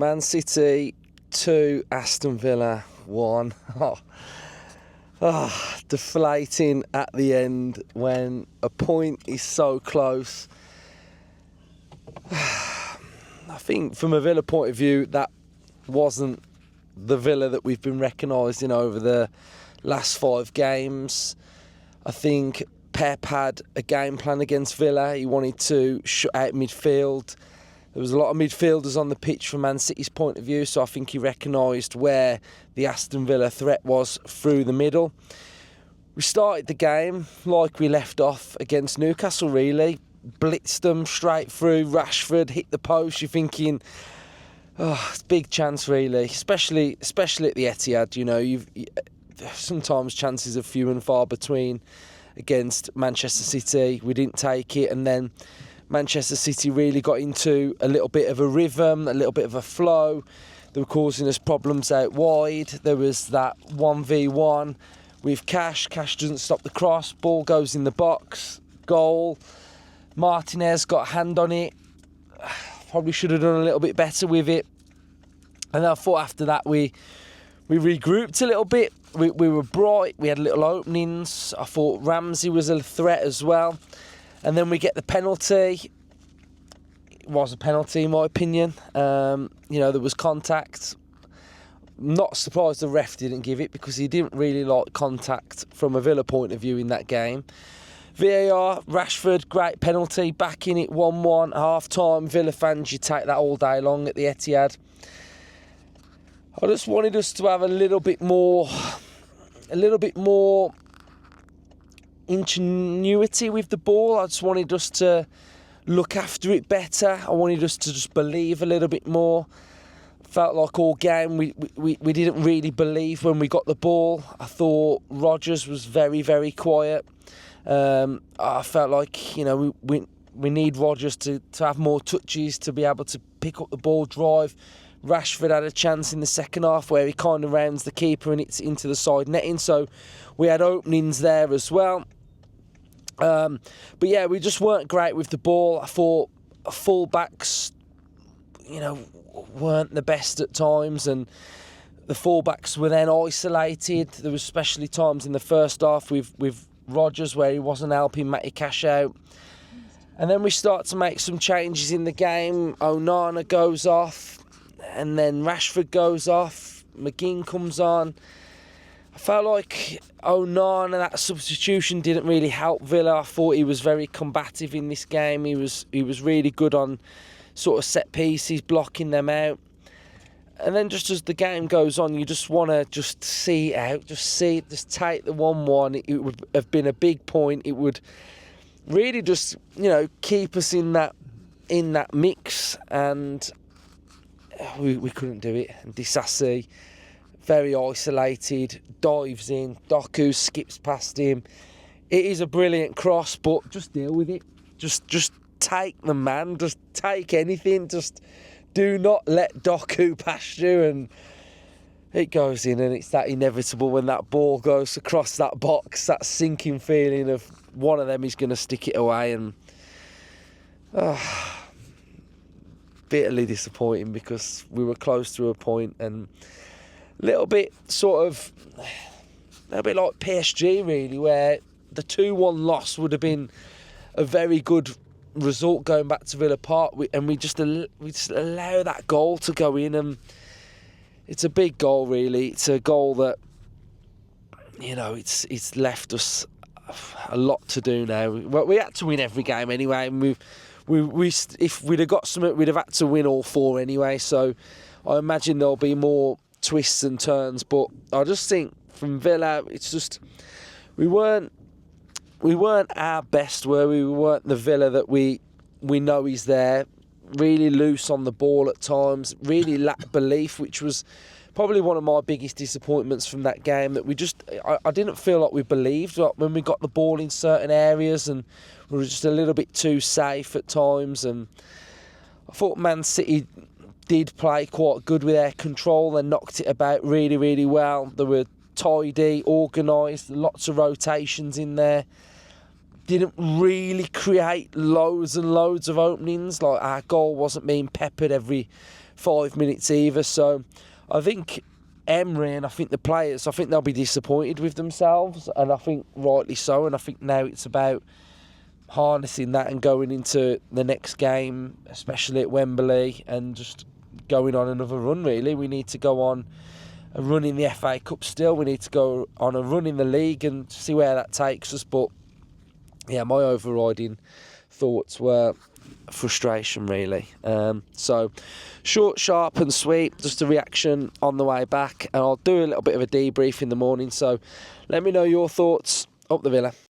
Man City 2, Aston Villa 1. Deflating at the end when a point is so close. I think from a Villa point of view, that wasn't the Villa that we've been recognising over the last 5 games. I think Pep had a game plan against Villa. He wanted to shut out midfield. There was a lot of midfielders on the pitch from Man City's point of view, so I think he recognised where the Aston Villa threat was through the middle. We started the game like we left off against Newcastle, really. Blitzed them straight through. Rashford hit the post. You're thinking, it's a big chance, really, especially at the Etihad. You know, sometimes chances are few and far between against Manchester City. We didn't take it, and then Manchester City really got into a little bit of a rhythm, a little bit of a flow. They were causing us problems out wide. There was that 1v1 with Cash. Cash doesn't stop the cross. Ball goes in the box. Goal. Martinez got a hand on it. Probably should have done a little bit better with it. And I thought after that we regrouped a little bit. We were bright. We had little openings. I thought Ramsey was a threat as well. And then we get the penalty. It was a penalty in my opinion. There was contact. Not surprised the ref didn't give it because he didn't really like contact from a Villa point of view in that game. VAR, Rashford, great penalty. Back in it 1-1, half-time. Villa fans, you take that all day long at the Etihad. I just wanted us to have a little bit more ingenuity with the ball. I just wanted us to look after it better. I wanted us to just believe a little bit more. Felt like all game we didn't really believe when we got the ball. I thought Rodgers was very, very quiet. I felt like, we need Rodgers to have more touches, to be able to pick up the ball, drive. Rashford had a chance in the second half where he kind of rounds the keeper and it's into the side netting. So we had openings there as well. But yeah, we just weren't great with the ball. I thought fullbacks, weren't the best at times, and the fullbacks were then isolated. There was especially times in the first half with Rodgers where he wasn't helping Matty Cash out. And then we start to make some changes in the game. Onana goes off, and then Rashford goes off. McGinn comes on. I felt like Onana, that substitution, didn't really help Villa. I thought he was very combative in this game. He was really good on sort of set pieces, blocking them out. And then just as the game goes on, you just want to just see it out, just take the 1-1. It would have been a big point. It would really just, keep us in that mix, and we couldn't do it. And Disasi, very isolated, dives in. Doku skips past him. It is a brilliant cross, but just deal with it. Just take the man. Just take anything. Just do not let Doku pass you. And it goes in, and it's that inevitable when that ball goes across that box, that sinking feeling of one of them is going to stick it away. And bitterly disappointing because we were close to a point, and a little bit like PSG really, where the 2-1 loss would have been a very good result going back to Villa Park, and we just allow that goal to go in, and it's a big goal really. It's a goal that it's left us a lot to do now. Well, we had to win every game anyway, and if we'd have got something, we'd have had to win all 4 anyway. So I imagine there'll be more twists and turns, but I just think from Villa, it's just we weren't our best, were we? We weren't the Villa that we know is there. Really loose on the ball at times, really lacked belief, which was probably one of my biggest disappointments from that game. That I didn't feel like we believed when we got the ball in certain areas, and we were just a little bit too safe at times. And I thought Man City did play quite good with their control. They knocked it about really, really well. They were tidy, organised, lots of rotations in there. didn't really create loads and loads of openings. Like, our goal wasn't being peppered every 5 minutes either. So I think Emery and I think the players, I think they'll be disappointed with themselves, and I think rightly so. And I think now it's about harnessing that and going into the next game, especially at Wembley, and just going on another run, really. We need to go on a run in the FA Cup still. We need to go on a run in the league and see where that takes us. But yeah, my overriding thoughts were frustration, really. So short, sharp and sweet, just a reaction on the way back, and I'll do a little bit of a debrief in the morning. So let me know your thoughts. Up the Villa.